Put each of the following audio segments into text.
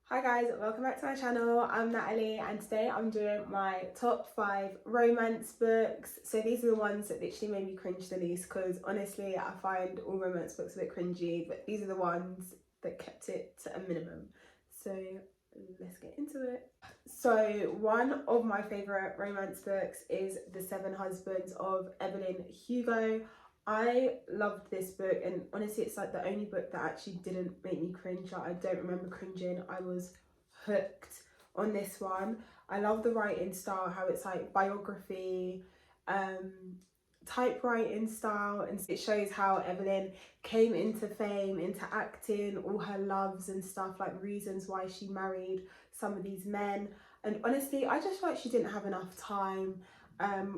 Hi guys, welcome back to my channel. I'm Natalie and today I'm doing my top 5 romance books. So these are the ones that literally made me cringe the least because honestly I find all romance books a bit cringy, but these are the ones that kept it to a minimum. So let's get into it. So one of my favourite romance books is The Seven Husbands of Evelyn Hugo. I loved this book and honestly it's like the only book that actually didn't make me cringe. Like, I don't remember cringing. I was hooked on this one. I love the writing style, how it's like biography, typewriting style, and it shows how Evelyn came into fame, into acting, all her loves and stuff, like reasons why she married some of these men. And honestly I just feel like she didn't have enough time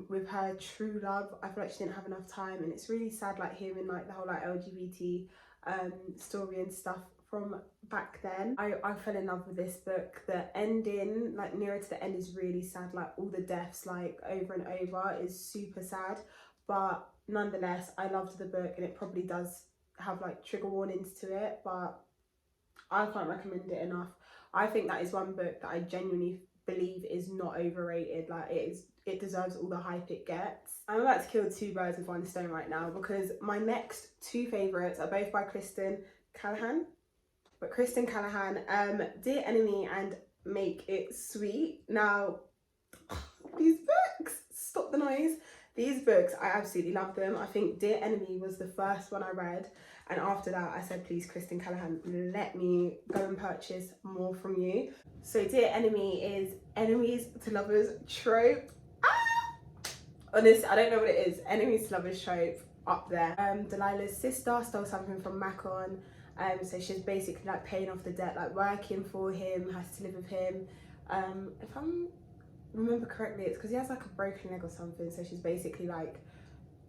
with her true love. I feel like she didn't have enough time, and it's really sad like hearing like the whole like LGBT story and stuff from back then. I fell in love with this book. The ending, like nearer to the end, is really sad. Like all the deaths like over and over is super sad, but nonetheless I loved the book, and it probably does have like trigger warnings to it, but I can't recommend it enough. I think that is one book that I genuinely believe is not overrated. Like it deserves all the hype it gets. I'm about to kill two birds with one stone right now because my next two favourites are both by Kristen Callahan. But Kristen Callahan, Dear Enemy and Make It Sweet. Now, these books, stop the noise. These books, I absolutely love them. I think Dear Enemy was the first one I read. And after that, I said, please, Kristen Callahan, let me go and purchase more from you. So Dear Enemy is enemies to lovers trope. Honestly, I don't know what it is. Enemies to lovers trope up there. Delilah's sister stole something from Macon. So she's basically like paying off the debt, like working for him, has to live with him. If I remember correctly, it's because he has like a broken leg or something. So she's basically like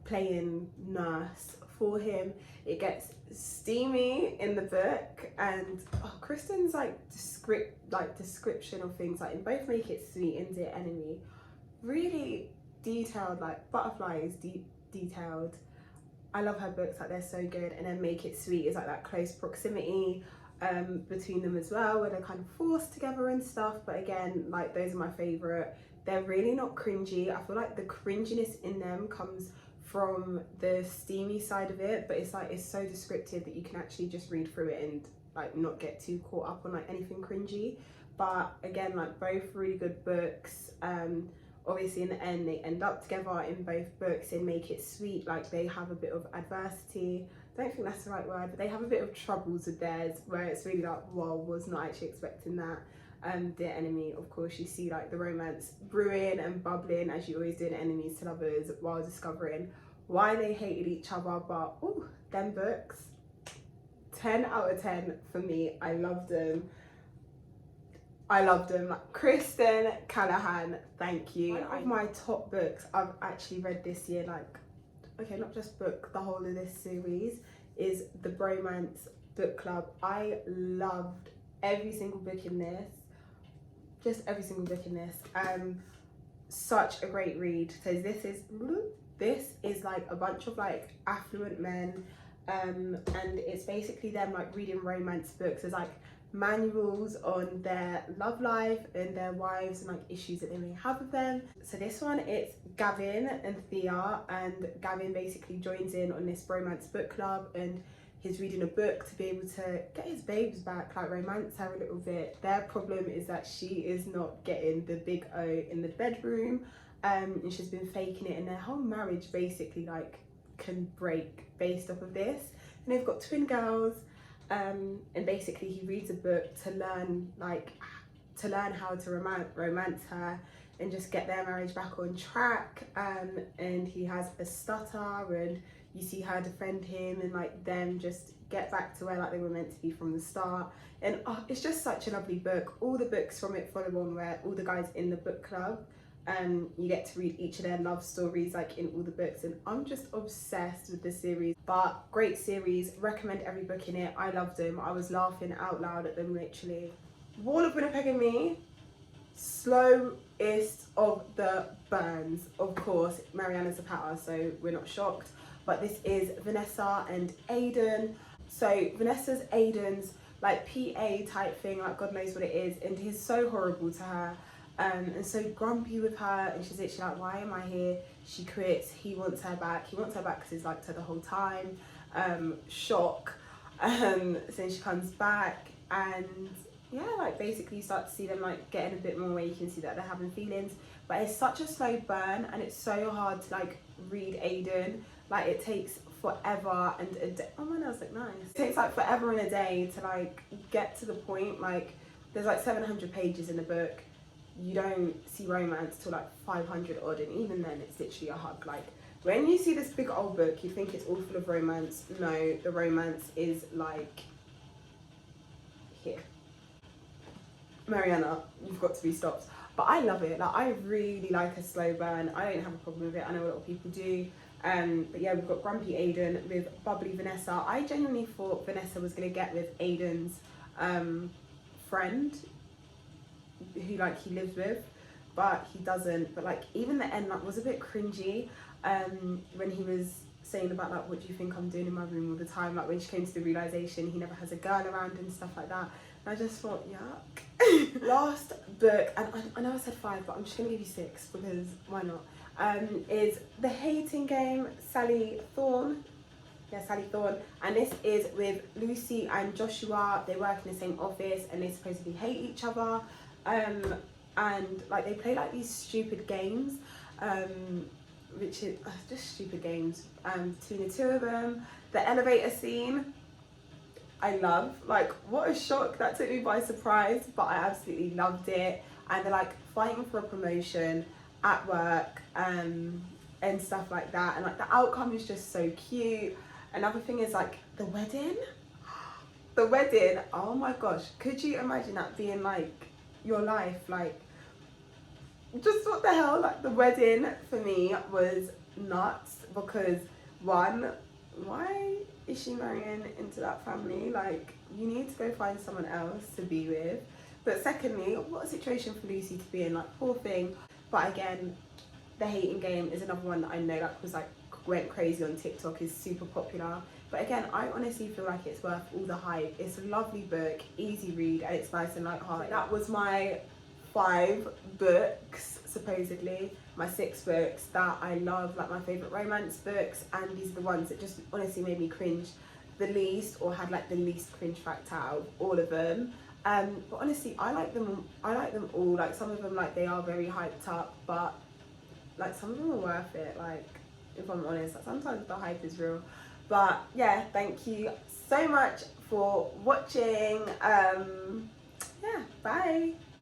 playing nurse for him. It gets steamy in the book, and Kristen's like description of things like in both Make It Sweet and Dear Enemy, really detailed, like butterflies, detailed. I love her books, like they're so good. And then Make It Sweet is like that close proximity between them as well, where they're kind of forced together and stuff. But again, like those are my favourite. They're really not cringy. I feel like the cringiness in them comes from the steamy side of it, but it's like it's so descriptive that you can actually just read through it and like not get too caught up on like anything cringy. But again, like both really good books. Obviously in the end they end up together in both books. In Make It Sweet, like they have a bit of adversity, I don't think that's the right word, but they have a bit of troubles with theirs where it's really like, whoa, was not actually expecting that. Dear Enemy, of course, you see like the romance brewing and bubbling as you always do in Enemies to Lovers, while discovering why they hated each other. But oh, them books, 10 out of 10 for me. I loved them. Like Kristen Callahan, thank you. One of my top books I've actually read this year, like, okay, not just book, the whole of this series, is the Bromance book club. I loved every single book in this, just every single book in this. Such a great read. So this is like a bunch of like affluent men, and it's basically them like reading romance books. There's like manuals on their love life and their wives and like issues that they may have with them. So this one, it's Gavin and Thea, and Gavin basically joins in on this Bromance book club, and he's reading a book to be able to get his babes back, like romance her a little bit. Their problem is that she is not getting the big O in the bedroom, and she's been faking it, and their whole marriage basically like can break based off of this. And they've got twin girls, and basically he reads a book to learn how to romance her and just get their marriage back on track. And he has a stutter, and you see her defend him, and like them just get back to where like they were meant to be from the start. And it's just such a lovely book. All the books from it follow on where all the guys in the book club, you get to read each of their love stories like in all the books, and I'm just obsessed with this series. But great series, recommend every book in it. I loved them. I was laughing out loud at them literally. Wall of Winnipeg and Me, slowest of the burns, of course. Mariana Zapata, so we're not shocked. But this is Vanessa and Aiden. So Vanessa's Aiden's like PA type thing, like God knows what it is, and he's so horrible to her, and so grumpy with her, and she's literally like, why am I here? She quits, he wants her back because he's liked her the whole time. Shock. So she comes back, and yeah, like basically you start to see them like getting a bit more where you can see that they're having feelings, but it's such a slow burn, and it's so hard to like read Aiden. Like it takes forever and a day. Oh, my nails look nice. It takes like forever and a day to like get to the point. Like there's like 700 pages in the book. You don't see romance till like 500 odd, and even then it's literally a hug. Like when you see this big old book, you think it's all full of romance. No, the romance is like here. Mariana, you've got to be stopped. But I love it. Like I really like a slow burn. I don't have a problem with it. I know a lot of people do. But yeah, we've got Grumpy Aiden with Bubbly Vanessa. I genuinely thought Vanessa was gonna get with Aiden's friend, who like he lives with, but he doesn't. But like even the end like was a bit cringy, when he was saying about like, what do you think I'm doing in my room all the time, like when she came to the realization he never has a girl around and stuff like that. And I just thought, yuck. Last book, and I know I said 5, but I'm just gonna give you 6 because why not, is The Hating Game, Sally Thorne. Yeah, Sally Thorne. And this is with Lucy and Joshua. They work in the same office and they supposedly hate each other. And like they play like these stupid games, which is just stupid games between the two of them. The elevator scene, I love. Like what a shock, that took me by surprise, but I absolutely loved it. And they're like fighting for a promotion at work, and stuff like that, and like the outcome is just so cute. Another thing is like the wedding. The wedding, oh my gosh, could you imagine that being like your life? Like just what the hell. Like the wedding for me was nuts, because one, why is she marrying into that family? Like you need to go find someone else to be with. But secondly, what a situation for Lucy to be in, like poor thing. But again, The Hating Game is another one that I know like was like went crazy on TikTok, is super popular. But again, I honestly feel like it's worth all the hype. It's a lovely book, easy read, and it's nice and light-hearted. That was my 5 books, supposedly, my 6 books that I love, like my favourite romance books, and these are the ones that just honestly made me cringe the least, or had like the least cringe factor out of all of them. But honestly, I like them all. Like some of them, like they are very hyped up, but like some of them are worth it. Like if I'm honest, like, sometimes the hype is real. But yeah, thank you so much for watching. Yeah, bye.